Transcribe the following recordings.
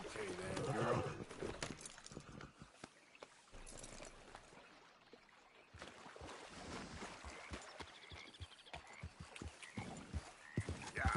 Okay then, girl. Yeah.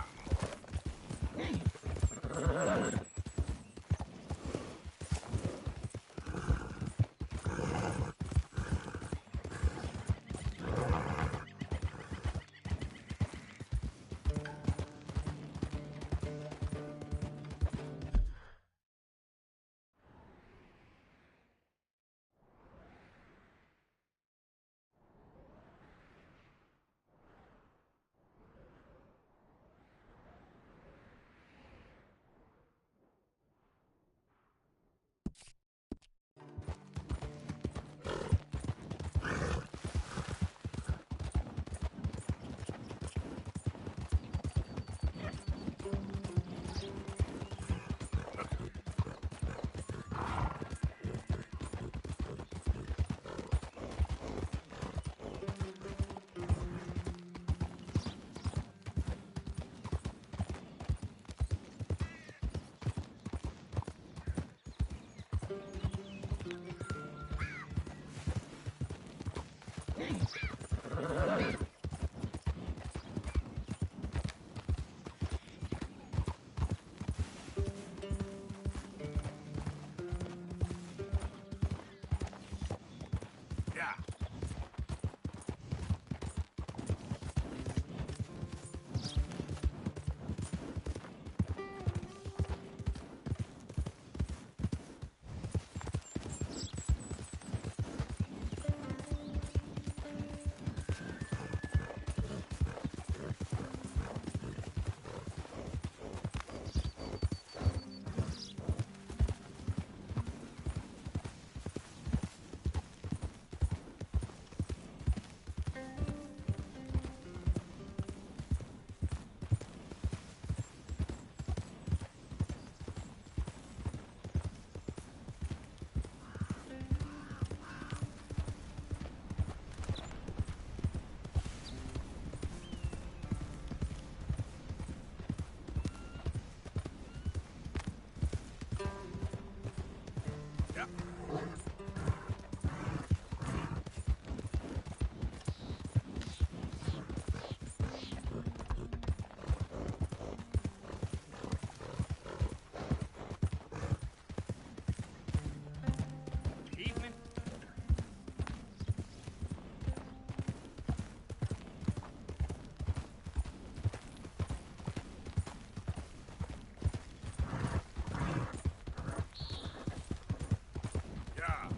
Yeah. Evening. Yeah.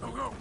Go, go.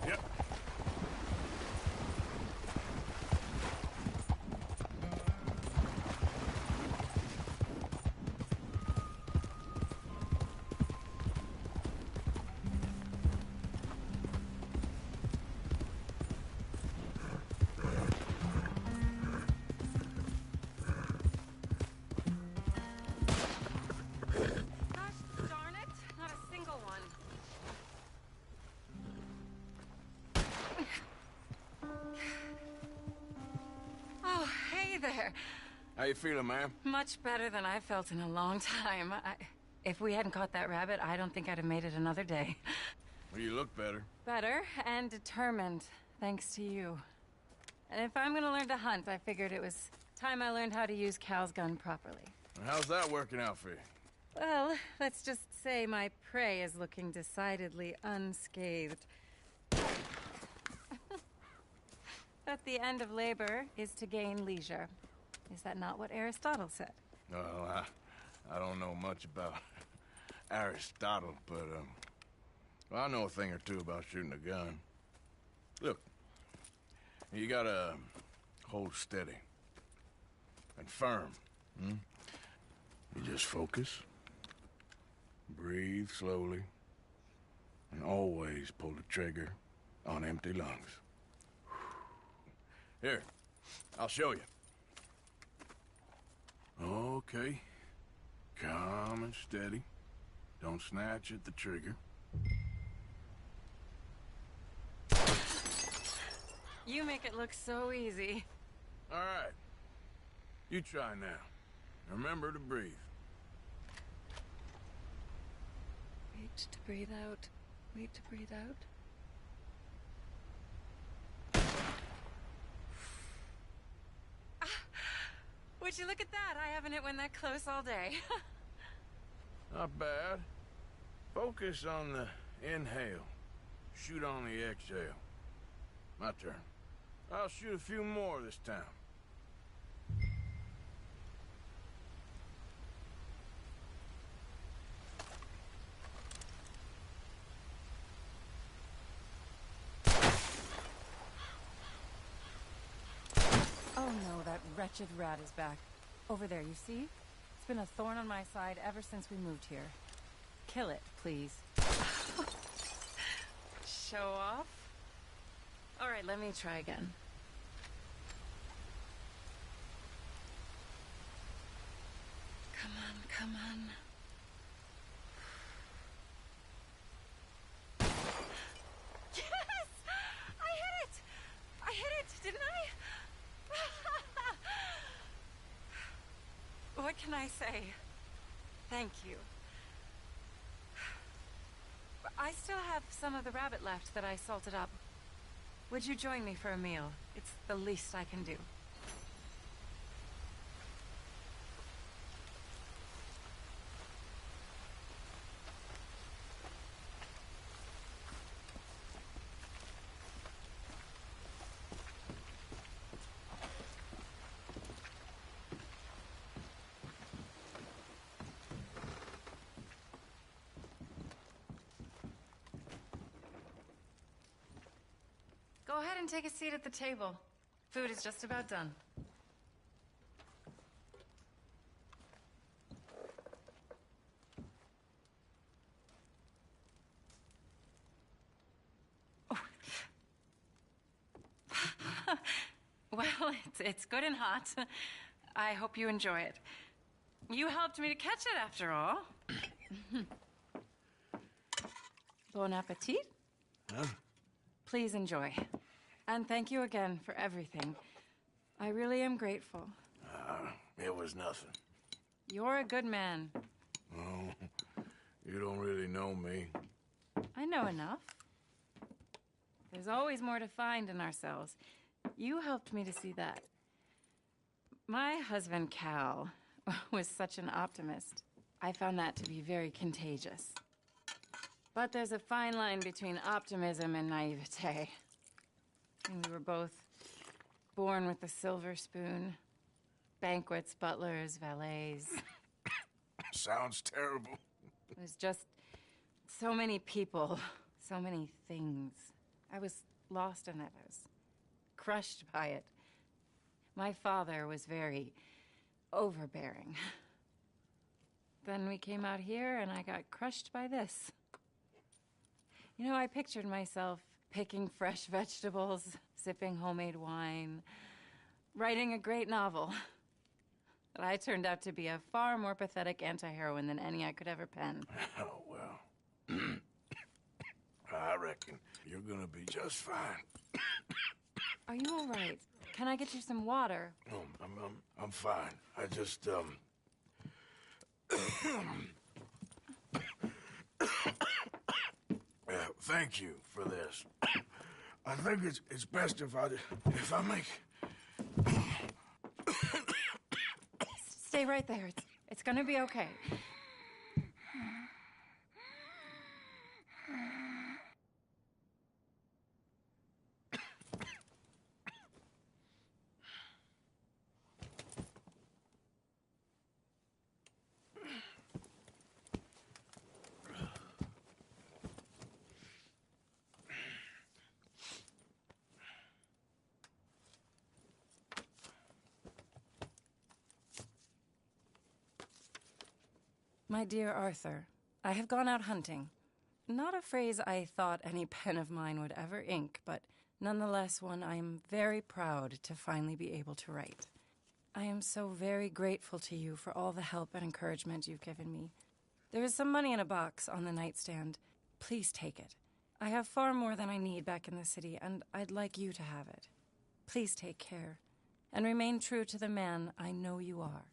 Yep. Gosh darn it, not a single one. Oh, hey there. How you feeling, ma'am? Much better than I felt in a long time. If we hadn't caught that rabbit, I don't think I'd have made it another day. Well, you look better. Better and determined, thanks to you. And if I'm gonna learn to hunt, I figured it was time I learned how to use Cal's gun properly. How's that working out for you? Well, let's just say my prey is looking decidedly unscathed. But the end of labor is to gain leisure. Is that not what Aristotle said? Well, I don't know much about Aristotle, but, well, I know a thing or two about shooting a gun. Look, you gotta hold steady and firm. You just focus, breathe slowly, and always pull the trigger on empty lungs. Here, I'll show you. Okay. Calm and steady. Don't snatch at the trigger. You make it look so easy. All right. You try now. Remember to breathe. Wait to breathe out. Wait to breathe out. Would you look at that? I haven't hit one that close all day. Not bad. Focus on the inhale. Shoot on the exhale. My turn. I'll shoot a few more this time. Oh no, that wretched rat is back. Over there, you see? It's been a thorn on my side ever since we moved here. Kill it, please. Show off? All right, let me try again. Come on, come on. Yes! I hit it! I hit it, didn't I? What can I say? Thank you. I still have some of the rabbit left that I salted up. Would you join me for a meal? It's the least I can do. Go ahead and take a seat at the table. Food is just about done. Oh. Well, it's good and hot. I hope you enjoy it. You helped me to catch it, after all. Bon appetit. Huh? Please enjoy. And thank you again for everything. I really am grateful. It was nothing. You're a good man. Oh, you don't really know me. I know enough. There's always more to find in ourselves. You helped me to see that. My husband, Cal, was such an optimist. I found that to be very contagious. But there's a fine line between optimism and naivete. And we were both born with a silver spoon. Banquets, butlers, valets. Sounds terrible. It was just so many people, so many things. I was lost in it. I was crushed by it. My father was very overbearing. Then we came out here and I got crushed by this. You know, I pictured myself picking fresh vegetables, sipping homemade wine, writing a great novel. But I turned out to be a far more pathetic anti-heroine than any I could ever pen. Oh, well. I reckon you're gonna be just fine. Are you all right? Can I get you some water? No, I'm fine. I just, thank you for this. I think it's best if I make... Stay right there. It's gonna be okay. My dear Arthur, I have gone out hunting. Not a phrase I thought any pen of mine would ever ink, but nonetheless one I am very proud to finally be able to write. I am so very grateful to you for all the help and encouragement you've given me. There is some money in a box on the nightstand. Please take it. I have far more than I need back in the city, and I'd like you to have it. Please take care, and remain true to the man I know you are.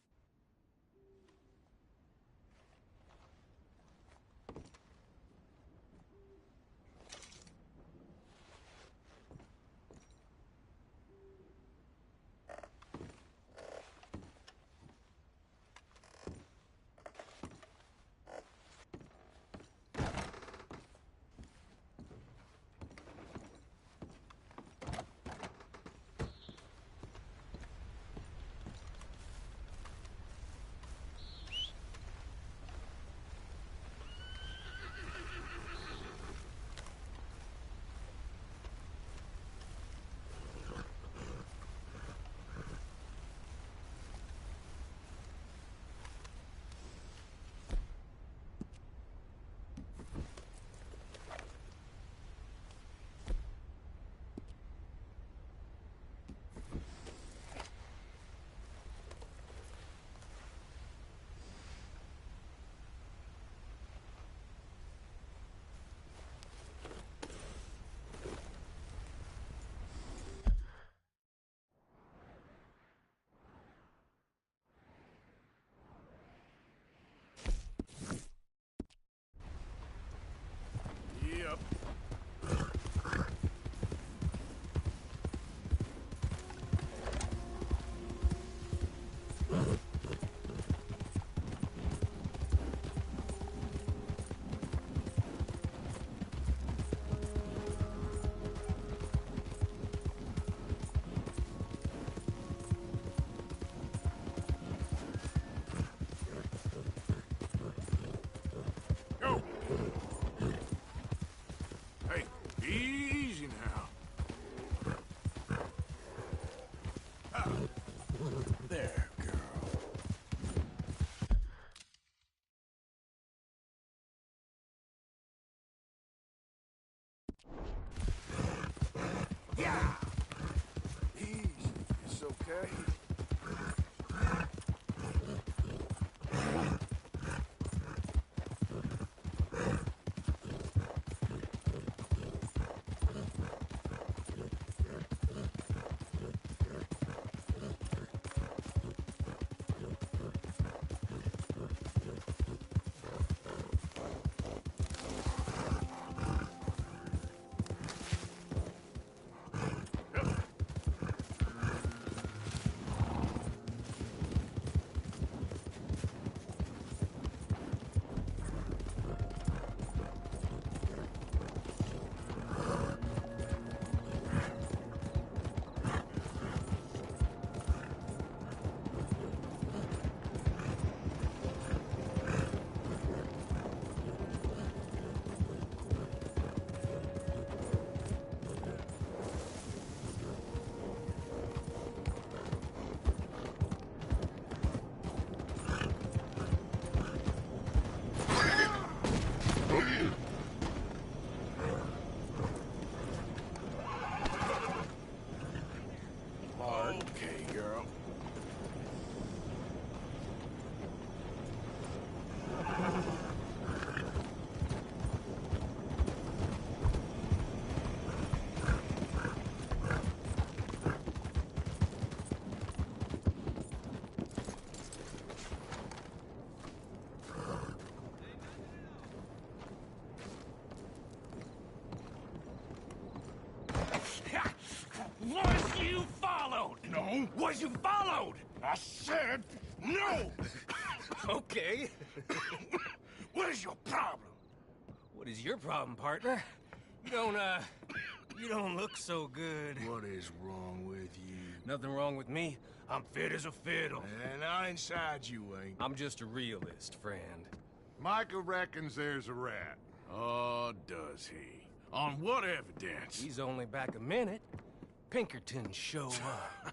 Yep. Go! Hey, easy now. Ah. There, girl. Yeah! Easy. It's okay. Was you followed? No. Was you followed? I said no! Okay. What is your problem? What is your problem, partner? You don't look so good. What is wrong with you? Nothing wrong with me. I'm fit as a fiddle. And I inside you ain't. I'm just a realist, friend. Micah reckons there's a rat. Oh, does he? On what evidence? He's only back a minute. Pinkerton show up.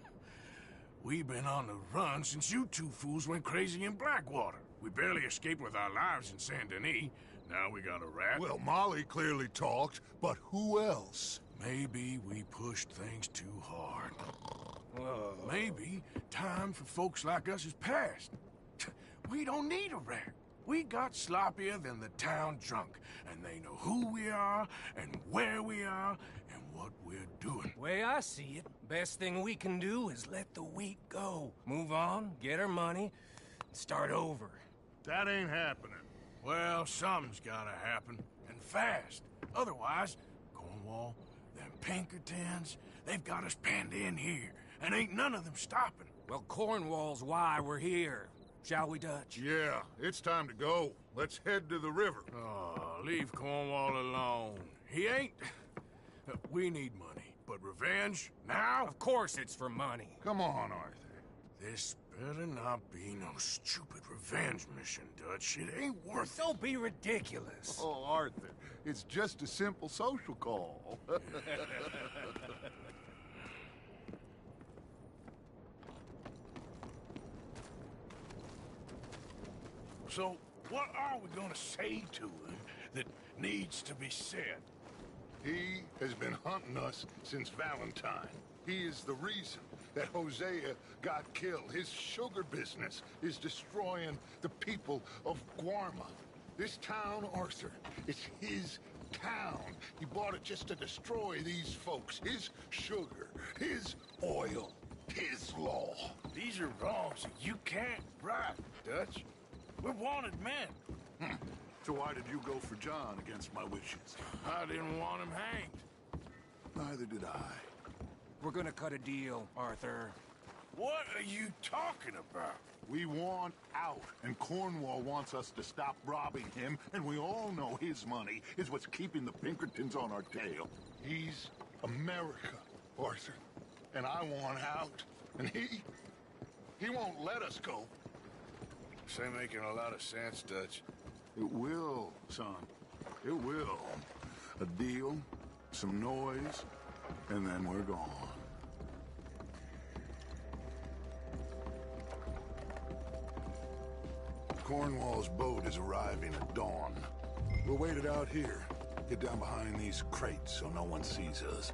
We've been on the run since you two fools went crazy in Blackwater. We barely escaped with our lives in Saint Denis. Now we got a rat. Well, Molly clearly talked, but who else? Maybe we pushed things too hard. Whoa. Maybe time for folks like us is past. We don't need a rat. We got sloppier than the town drunk, and they know who we are, and where we are, and what we're doing. Way I see it, best thing we can do is let the week go. Move on, get our money, and start over. That ain't happening. Well, something's gotta happen, and fast. Otherwise, Cornwall, them Pinkertons, they've got us penned in here, and ain't none of them stopping. Well, Cornwall's why we're here. Shall we, Dutch? Yeah, it's time to go. Let's head to the river. Oh, leave Cornwall alone. He ain't... We need money, but revenge, now? Of course it's for money. Come on, Arthur. This better not be no stupid revenge mission, Dutch. It ain't worth it. Don't be ridiculous. Oh, Arthur, it's just a simple social call. So, what are we gonna say to him that needs to be said? He has been hunting us since Valentine. He is the reason that Hosea got killed. His sugar business is destroying the people of Guarma. This town, Arthur, it's his town. He bought it just to destroy these folks. His sugar, his oil, his law. These are wrongs that you can't right, Dutch. We're wanted men. So why did you go for John against my wishes? I didn't want him hanged. Neither did I. We're gonna cut a deal, Arthur. What are you talking about? We want out, and Cornwall wants us to stop robbing him, and we all know his money is what's keeping the Pinkertons on our tail. He's America, Arthur, and I want out, and he won't let us go. This ain't making a lot of sense, Dutch. It will, son. It will. A deal, some noise, and then we're gone. Cornwall's boat is arriving at dawn. We'll wait it out here. Get down behind these crates so no one sees us.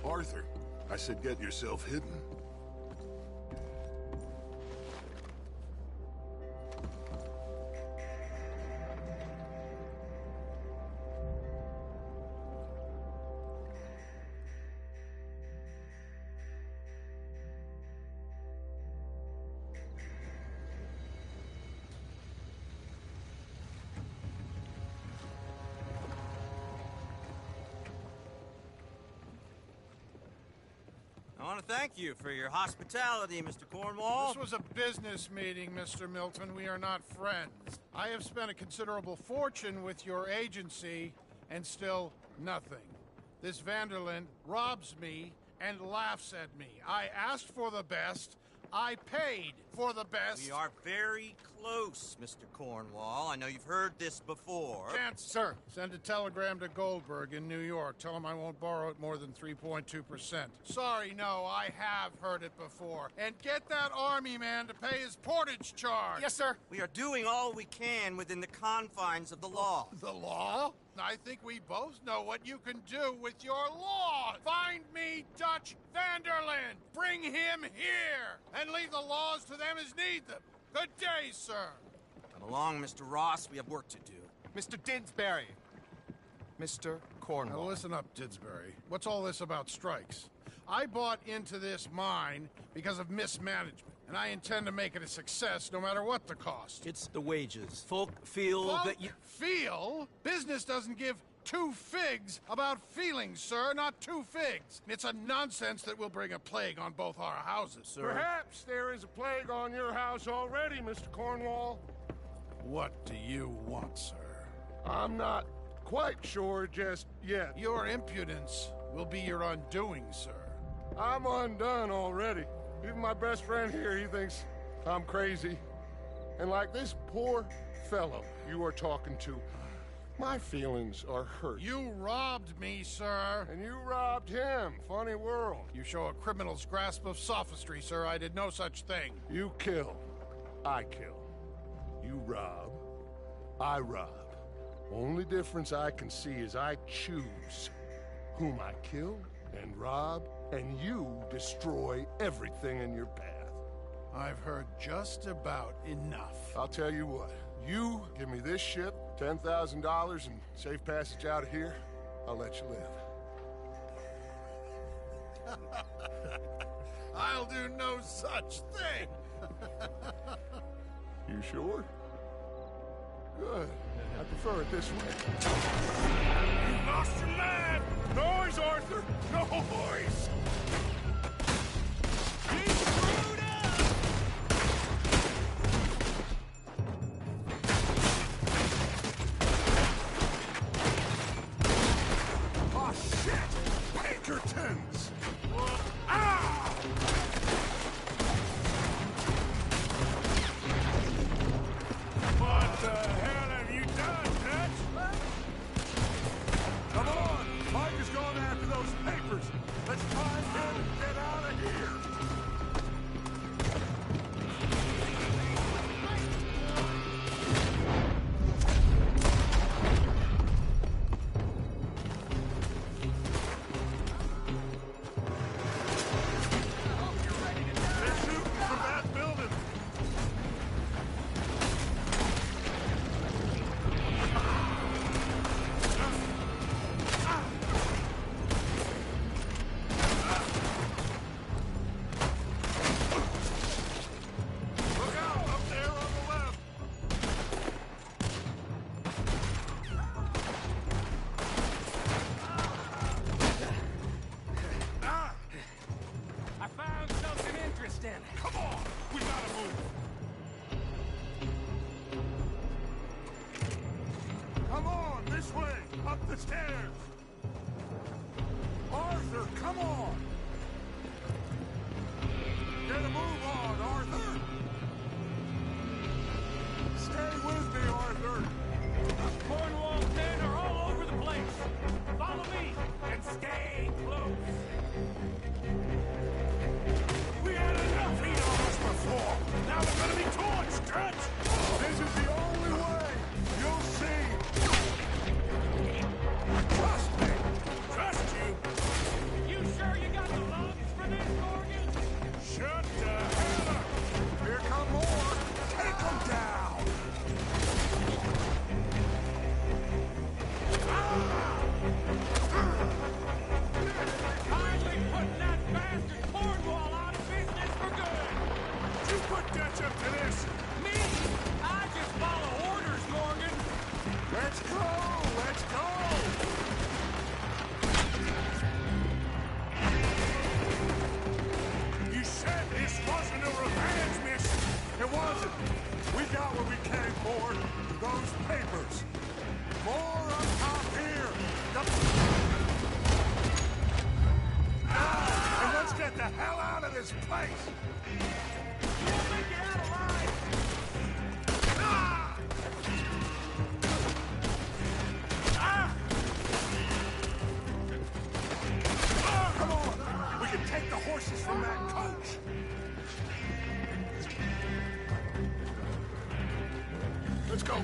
Arthur, I said get yourself hidden. I want to thank you for your hospitality, Mr. Cornwall. This was a business meeting, Mr. Milton. We are not friends. I have spent a considerable fortune with your agency, and still nothing. This Vanderlyn robs me and laughs at me. I asked for the best. I paid for the best. We are very close, Mr. Cornwall. I know you've heard this before. Chance, sir. Send a telegram to Goldberg in New York. Tell him I won't borrow it more than 3.2%. Sorry, no, I have heard it before. And get that army man to pay his portage charge. Yes, sir. We are doing all we can within the confines of the law. The law? I think we both know what you can do with your law. Find me Dutch Vanderlyn. Bring him here. And leave the laws to them as need them. Good day, sir. Come along, Mr. Ross. We have work to do. Mr. Didsbury. Mr. Cornwall. Now listen up, Didsbury. What's all this about strikes? I bought into this mine because of mismanagement. and I intend to make it a success no matter what the cost. It's the wages. Folk feel Folk that you... feel? Business doesn't give two figs about feelings, sir, not two figs. It's a nonsense that will bring a plague on both our houses, sir. Perhaps there is a plague on your house already, Mr. Cornwall. What do you want, sir? I'm not quite sure just yet. Your impudence will be your undoing, sir. I'm undone already. Even my best friend here, he thinks I'm crazy. And like this poor fellow you are talking to, my feelings are hurt. You robbed me, sir. And you robbed him. Funny world. You show a criminal's grasp of sophistry, sir. I did no such thing. You kill. I kill. You rob. I rob. Only difference I can see is I choose whom I kill and rob, and you destroy everything in your path. I've heard just about enough. I'll tell you what. You give me this ship, $10,000, and safe passage out of here, I'll let you live. I'll do no such thing. You sure? Good. I prefer it this way. You lost your mind! Noise, Arthur! Noise! You screwed up! Oh, shit! Pinkertons! What the hell have you done, Dutch? Come on! Mike has gone after those papers! Let's find him and get out of here! They're shooting from that building! Look out! Up there on the left! I found something interesting. Come on! We gotta move! Come on! This way! Up the stairs! Arthur, come on! Get a move on, Arthur! Stay with me, Arthur! Cornwall's men are all over the place. Follow me and stay close. We had enough heat on us before! Now we're gonna be torched, Dutch! This is the only way! You'll see! Trust me! Trust you? You sure you got the lungs for this, Morgan? Shut the hell up! Here come more! Take them down! Kindly putting that bastard Cornwall out of business for good. You put Dutch up to this! Me? I just follow orders, Morgan. Let's go! Let's go! You said this wasn't a revenge mission! It wasn't! We got what we came for! Those papers! More up top here! And let's get the hell out of this place! You'll make it out alive. Come on! We can take the horses from that coach! Let's go!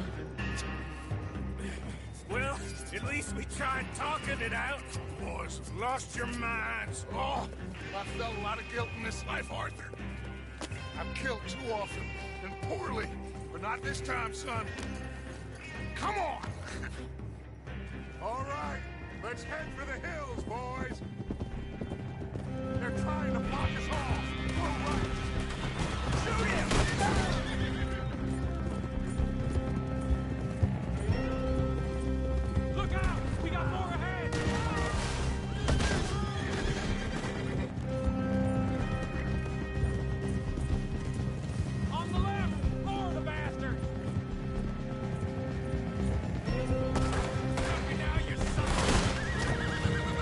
Well, at least we tried talking it out. Boys have lost your minds. Oh, I felt a lot of guilt in this life, Arthur. I've killed too often and poorly, but not this time, son. Come on! All right, let's head for the hills, boys. They're trying to block us off. Go right. Look out! We got more ahead! On the left! Lower the bastard! Help me now, you son of a...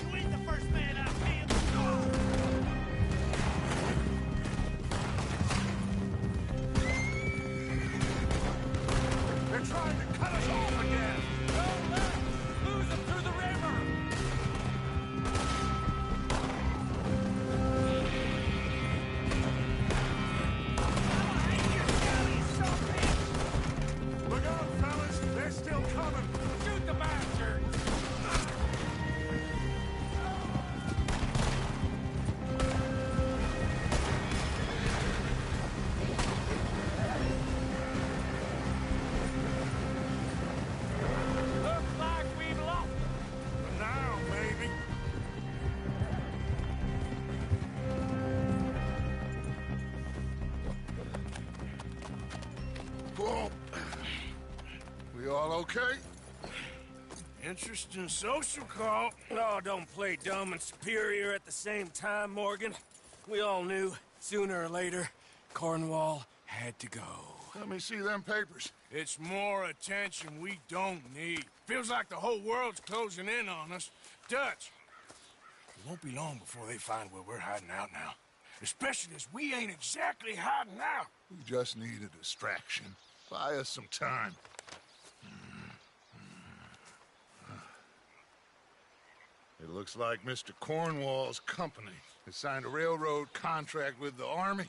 You ain't the first man I've handled! They're trying to cut us off again! Go left! Lose them through the river! Look out, fellas! They're still coming! Shoot the bastard! Looks like we've lost them. Now, maybe. Well, we all okay? Interesting social call. Oh, don't play dumb and superior at the same time, Morgan. We all knew, sooner or later, Cornwall had to go. Let me see them papers. It's more attention we don't need. Feels like the whole world's closing in on us. Dutch, it won't be long before they find where we're hiding out now. Especially as we ain't exactly hiding out. We just need a distraction. Buy us some time. It looks like Mr. Cornwall's company has signed a railroad contract with the Army.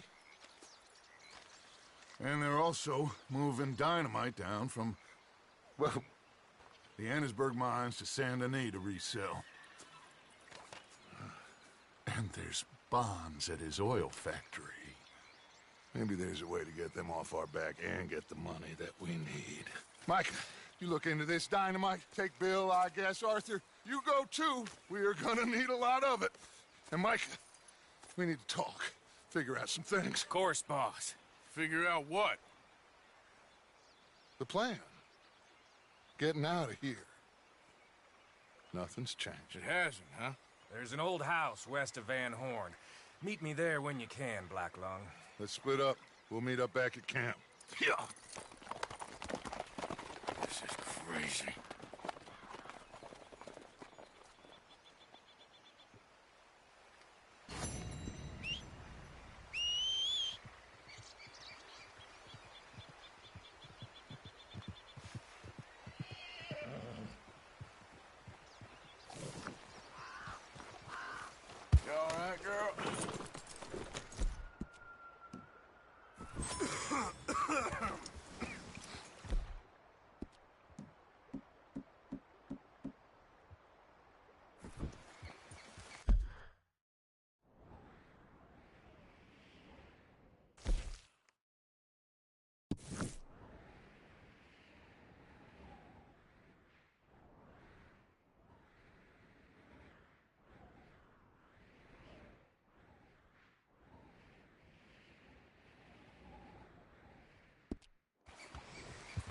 And they're also moving dynamite down from, well, the Annesburg mines to Saint Denis to resell. And there's bonds at his oil factory. Maybe there's a way to get them off our back and get the money that we need. Mike, you look into this dynamite. Take Bill, I guess. Arthur, you go too. We are gonna need a lot of it. And Mike, we need to talk. Figure out some things. Of course, boss. Figure out what? The plan. Getting out of here. Nothing's changed. It hasn't, huh? There's an old house west of Van Horn. Meet me there when you can, Black Lung. Let's split up. We'll meet up back at camp. Yeah. This is crazy. You all right, girl?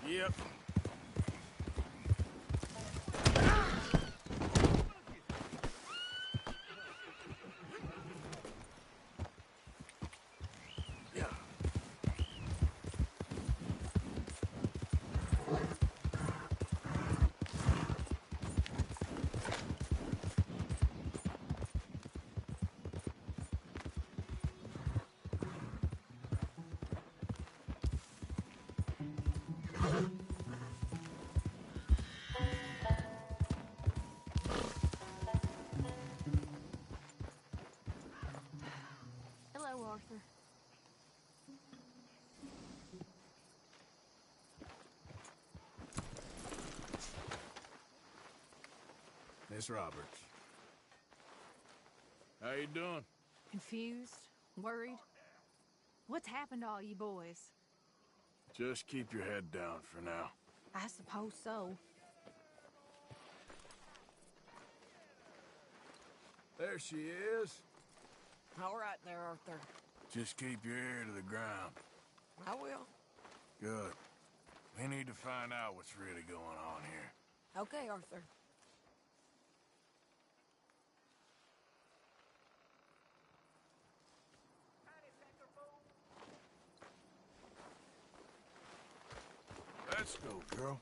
Yep. Hello, Arthur. Miss Roberts. How you doing? Confused? Worried? What's happened to all you boys? Just keep your head down for now. I suppose so. There she is. All right there, Arthur. Just keep your ear to the ground. I will. Good. We need to find out what's really going on here. Okay, Arthur. Let's go, girl.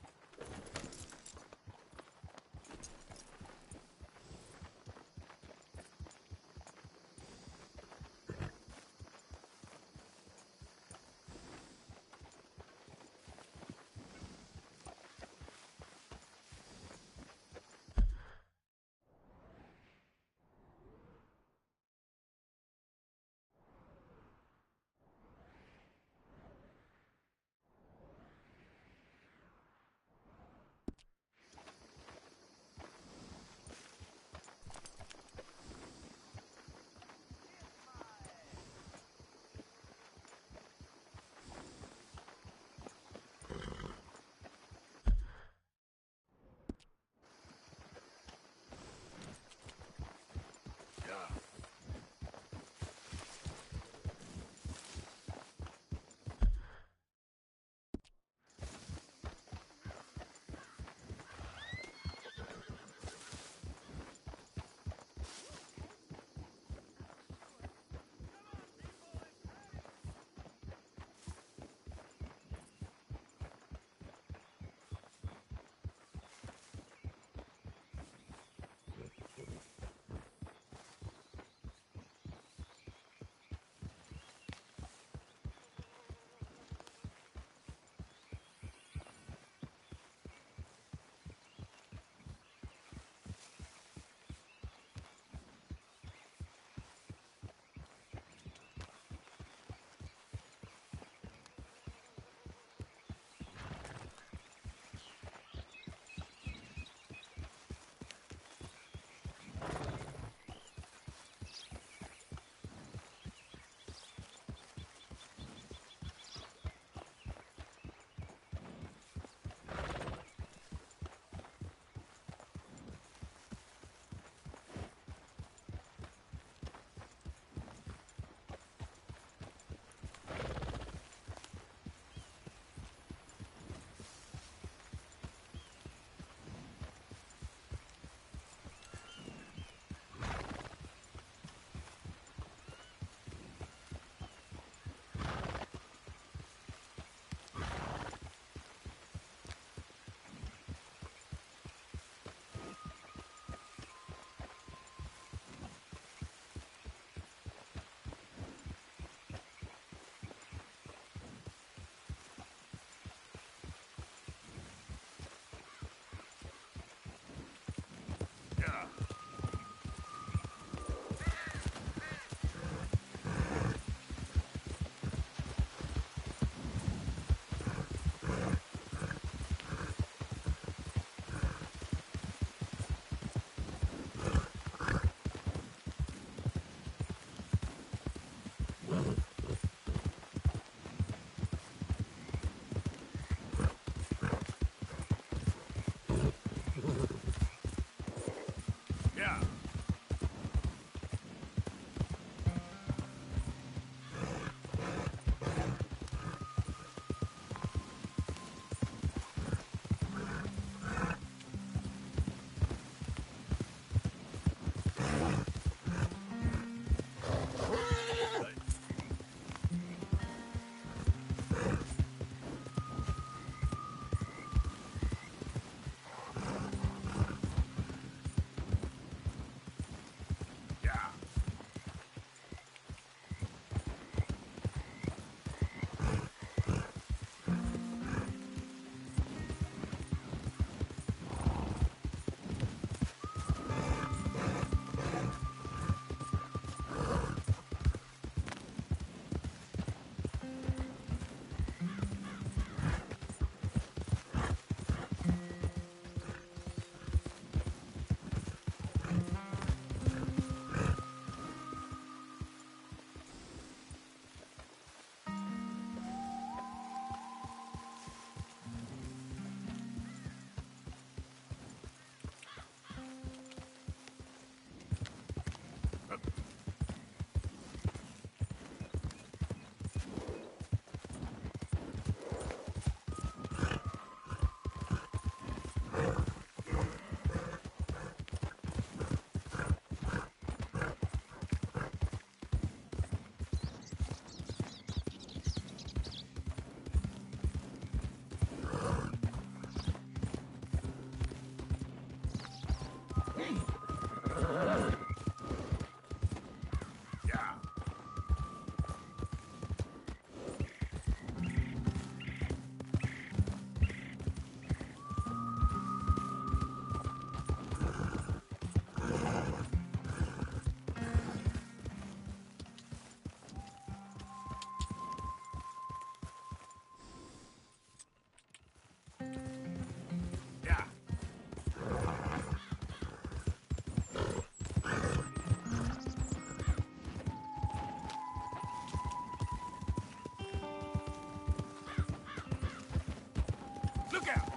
Look out!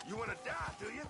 You wanna die, do you?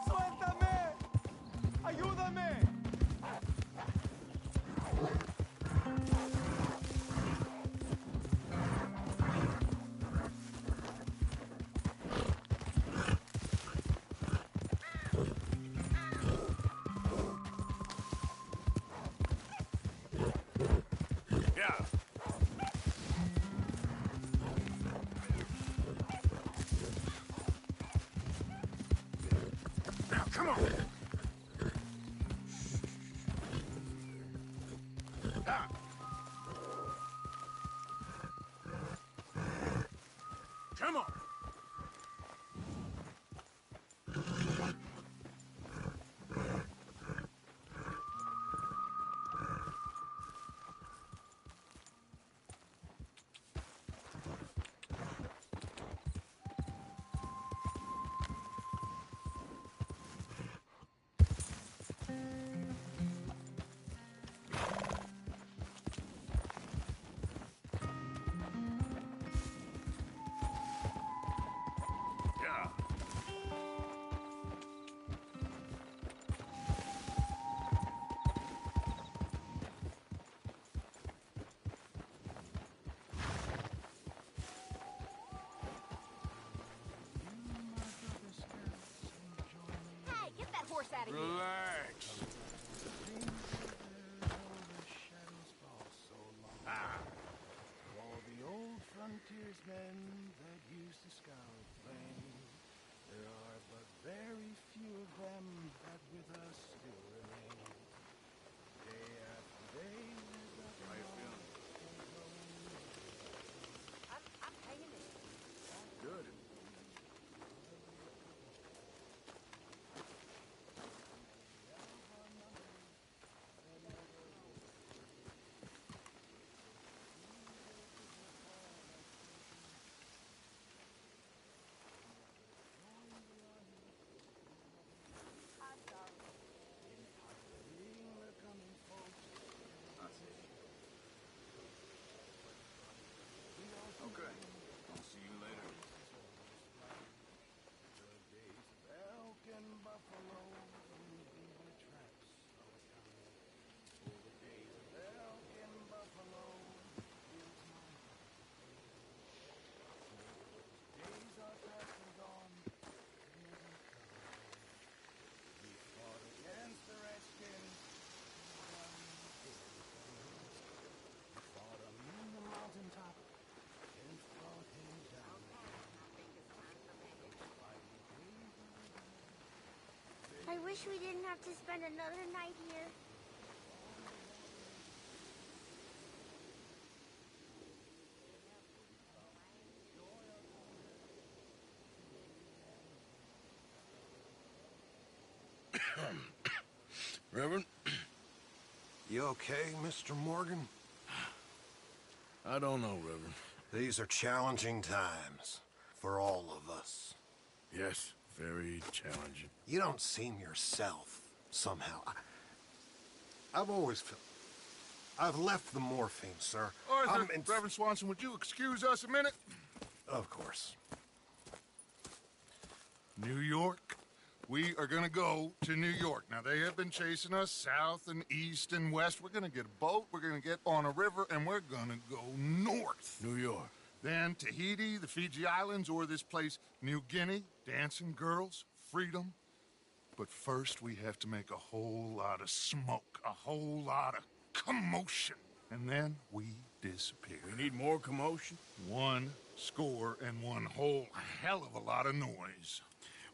¡Suéltame! ¡Ayúdame! Yeah. Now, come on. Ah. Come on. Yeah. Hey, get that horse out of here. Relax. Ah. All the old frontiersmen that used to scour the plain, there are but very few of them that with us still remain. Day after day, How you feeling? I'm hanging in. Good. I see. Okay. I'll see you later. The days of elk and buffalo and beaver traps are coming. For the days of elk and buffalo is my heart. Days are past and gone, never come. We fought against the Redskins. We fought 'em in the mountaintop and fought him down. I wish we didn't have to spend another night here. Reverend? You okay, Mr. Morgan? I don't know, Reverend. These are challenging times for all of us. Yes, very challenging. You don't seem yourself, somehow. I've always felt... I've left the morphine, sir. Arthur, Reverend Swanson, would you excuse us a minute? Of course. New York. We are gonna go to New York. Now, they have been chasing us south and east and west. We're gonna get a boat, we're gonna get on a river, and we're gonna go north. New York. Then Tahiti, the Fiji Islands, or this place, New Guinea, dancing girls, freedom. But first, we have to make a whole lot of smoke, a whole lot of commotion. And then we disappear. We need more commotion? 1 score and 1 whole hell of a lot of noise.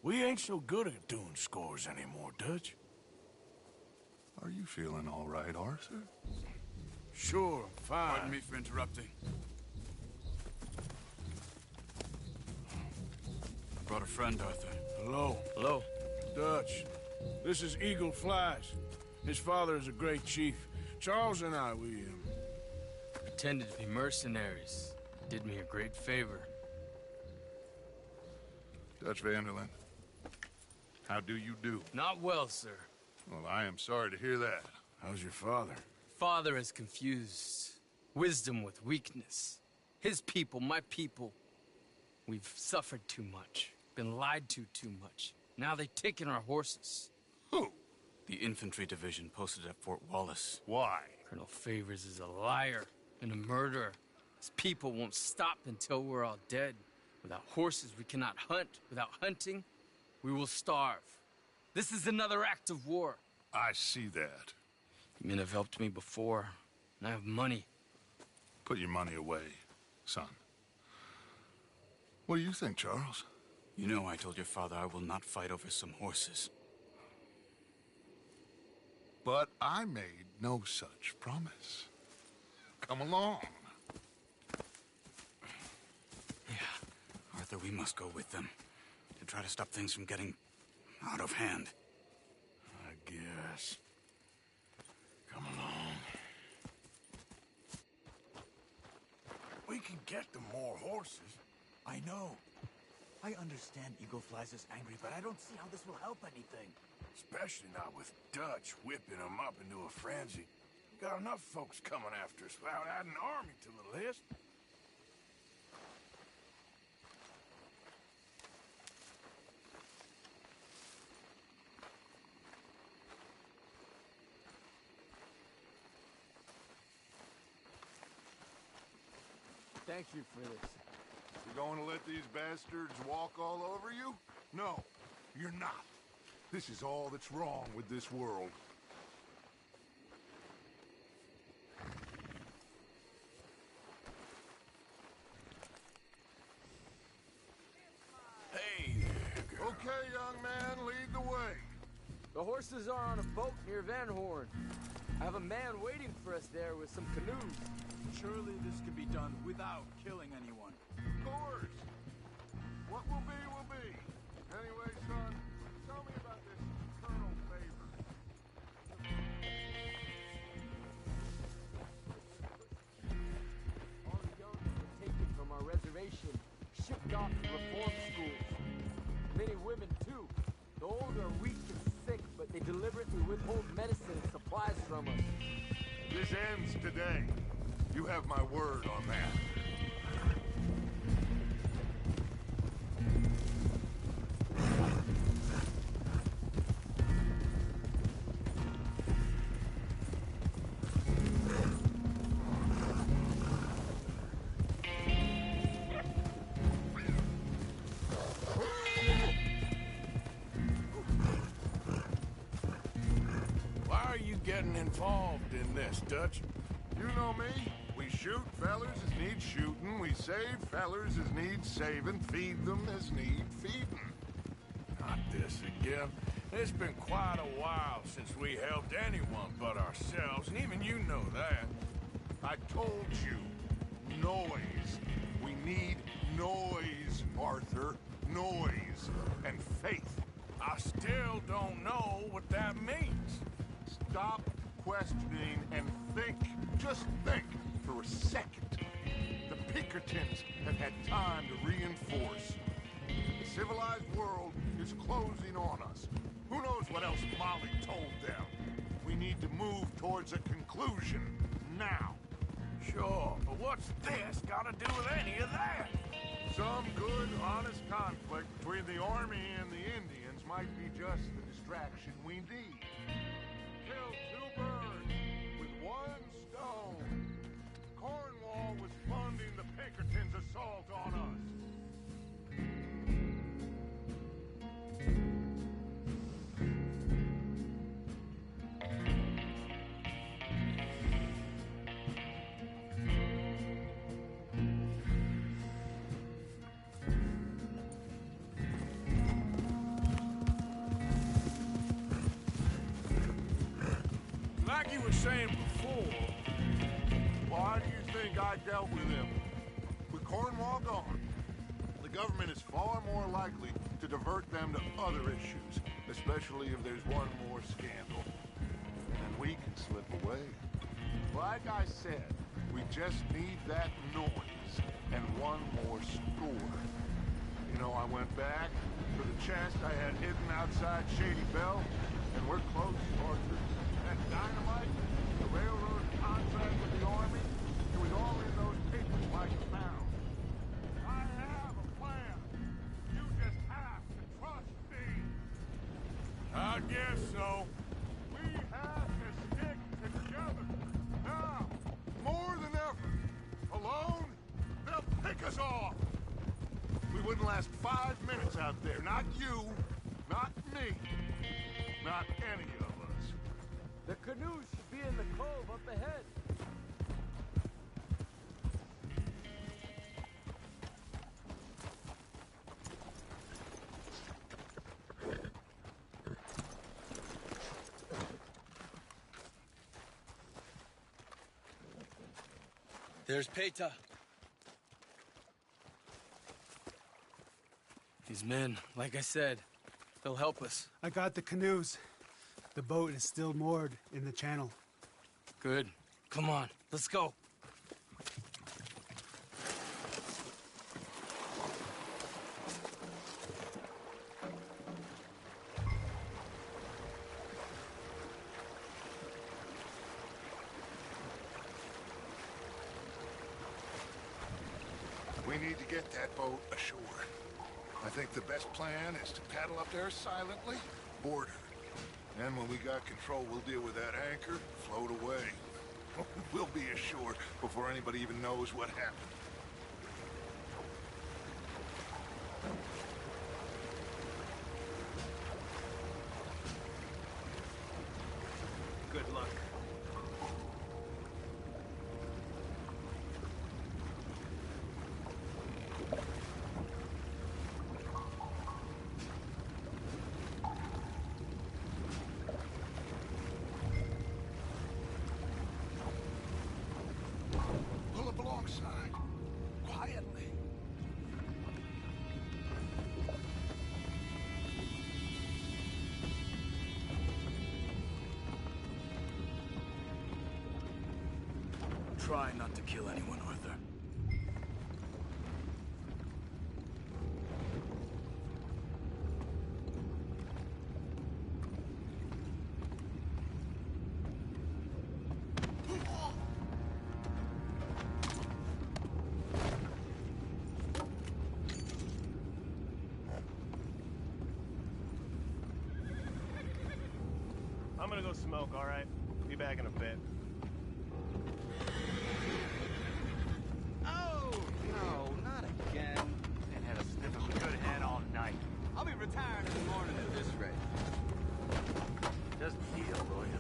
We ain't so good at doing scores anymore, Dutch. Are you feeling all right, Arthur? Sure, fine. Pardon me for interrupting. I brought a friend, Arthur. Hello. Hello. Dutch. This is Eagle Flies. His father is a great chief. Charles and I, we pretended to be mercenaries. Did me a great favor. Dutch van der Linde. How do you do? Not well, sir. Well, I am sorry to hear that. How's your father? Father has confused wisdom with weakness. His people, my people. We've suffered too much. Been lied to too much. Now they've taken our horses. Who? The infantry division posted at Fort Wallace. Why? Colonel Favors is a liar and a murderer. His people won't stop until we're all dead. Without horses, we cannot hunt. Without hunting, we will starve. This is another act of war. I see that. You men have helped me before, and I have money. Put your money away, son. What do you think, Charles? You know I told your father I will not fight over some horses. But I made no such promise. Come along. Yeah, Arthur, we must go with them to try to stop things from getting out of hand. I guess. Come along. We can get them more horses. I know. I understand Eagle Flies is angry, but I don't see how this will help anything. Especially not with Dutch whipping them up into a frenzy. We got enough folks coming after us without adding an army to the list. Thank you for this. You going to let these bastards walk all over you? No, you're not. This is all that's wrong with this world. Hey there, girl. Okay, young man, lead the way. The horses are on a boat near Van Horn. I have a man waiting for us there with some canoes. Surely this can be done without killing anyone. Of course. What will be, will be. Anyway, son, tell me about this Colonel Favor. All the young were taken from our reservation, shipped off to reform schools. Many women, too. The old are weak and sick, but they deliberately withhold medicine and supplies from us. This ends today. You have my word on that. Why are you getting involved in this, Dutch? You know me. We shoot fellers as need shooting. We save fellers as need saving. Feed them as need feeding. Not this again. It's been quite a while since we helped anyone but ourselves, and even you know that. I told you. Noise. We need noise, Arthur. Noise. And faith. I still don't know what that means. stop questioning and think, just think for a second. The Pinkertons have had time to reinforce. The civilized world is closing on us. Who knows what else Molly told them? We need to move towards a conclusion now. Sure, but what's this got to do with any of that? Some good, honest conflict between the army and the Indians might be just the distraction we need. Kill two birds with one stone. Cornwall was funding the Pinkertons' assault on us. Like you were saying before, why do you think I dealt with him? With Cornwall gone, the government is far more likely to divert them to other issues, especially if there's one more scandal. And we can slip away. Like I said, we just need that noise and one more score. You know, I went back for the chest I had hidden outside Shady Belle, and we're close, Arthur. That dynamite, the railroad contract with the army, it was all in those papers like found. I have a plan. You just have to trust me. I guess so. We have to stick together. Now, more than ever. Alone, they'll pick us off. We wouldn't last 5 minutes out there. Not you, not me, not any of us. The canoes should be in the cove up ahead. There's Peta. These men, like I said, they'll help us. I got the canoes. The boat is still moored in the channel. Good. Come on, let's go. We need to get that boat ashore. I think the best plan is to paddle up there silently, board her. Then when we got control, we'll deal with that anchor, float away. We'll be ashore before anybody even knows what happened. Good luck. Pull up alongside. Quietly. Try not to kill anyone, Arthur. I'm gonna go smoke, all right? Be back in a bit. Oh, no, not again. Ain't had a sniff of a good head all night. I'll be retired in the morning at this rate. Just deal, will you?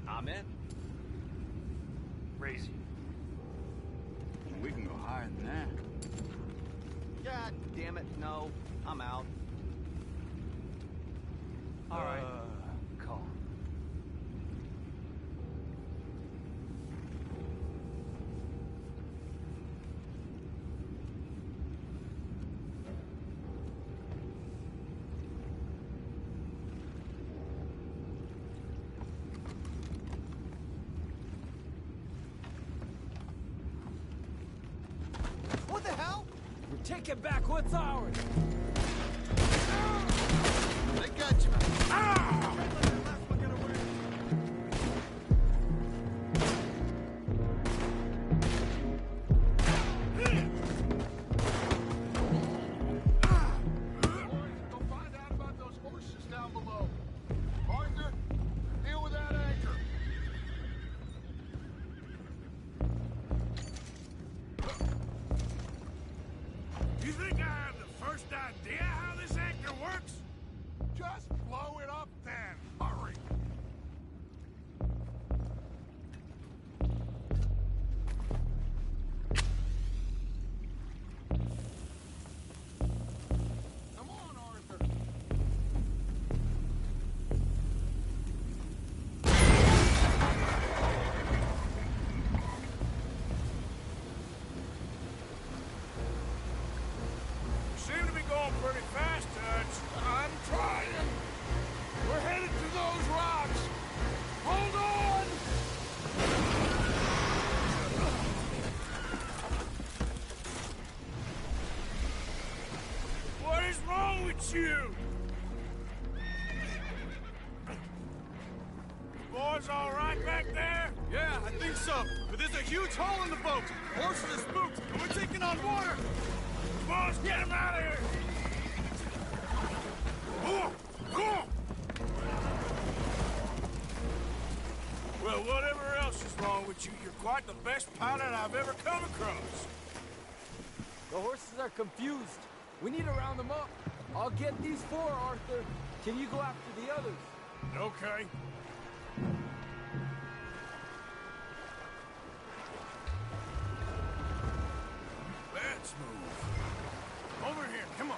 I'm in. Raise you. We can go higher than that. God damn it, no. I'm out. All right. Calm. Take it back, what's ours? They got you. Ah! Go find out about those horses down below. Arthur, deal with that anchor. You think I have the first idea how this anchor works? Just blow it up then. Hurry. Come on, Arthur. You seem to be going pretty fast, Dutch. I'm trying. We're headed to those rocks. Hold on! What is wrong with you? Boys all right back there? Yeah, I think so. But there's a huge hole in the boat. Horses are spooked, and we're taking on water. Boys, get him out of here! Well, whatever else is wrong with you, you're quite the best pilot I've ever come across. The horses are confused. We need to round them up. I'll get these four, Arthur. Can you go after the others? Okay. Let's move. Over here, come on.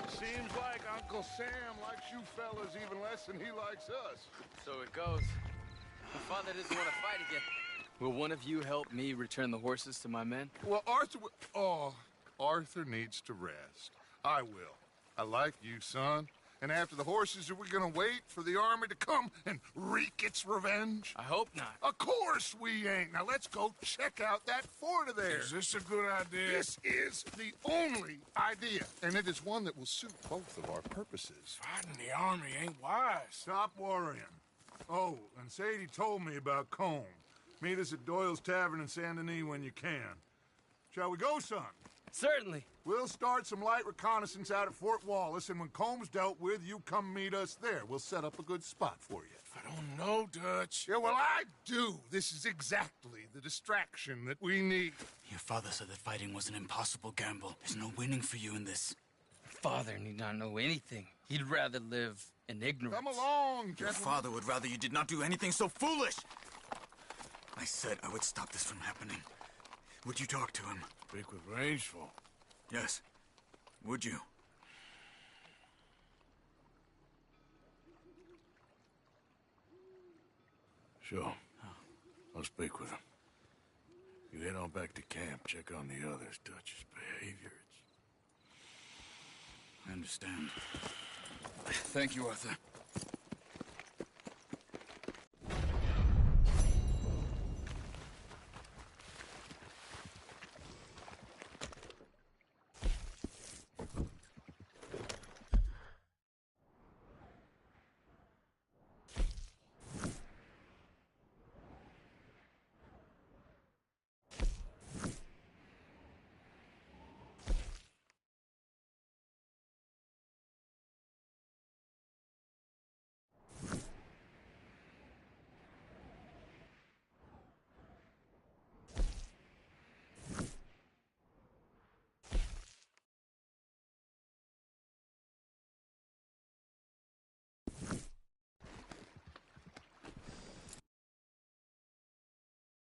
Seems like Uncle Sam likes you fellas even less than he likes us. So it goes. My father doesn't want to fight again. Will one of you help me return the horses to my men? Well, Arthur needs to rest. I will. I like you, son. And after the horses, are we gonna wait for the army to come and wreak its revenge? I hope not. Of course we ain't. Now let's go check out that fort of theirs. Is this a good idea? This is the only idea, and it is one that will suit both of our purposes. Fighting the army ain't wise. Stop worrying. Oh, and Sadie told me about Combe. Meet us at Doyle's Tavern in Saint Denis when you can. Shall we go, son? Certainly. We'll start some light reconnaissance out at Fort Wallace, and when Comb's dealt with, you come meet us there. We'll set up a good spot for you. I don't know, Dutch. Yeah, well, I do. This is exactly the distraction that we need. Your father said that fighting was an impossible gamble. There's no winning for you in this. Father need not know anything. He'd rather live in ignorance. Come along, Your gentlemen. father would rather you did not do anything so foolish. I said I would stop this from happening. Would you talk to him? Speak with Rangeful. Yes. Would you? Sure. I'll speak with him. You head on back to camp, check on the others. Dutch's behavior, I understand. Thank you, Arthur.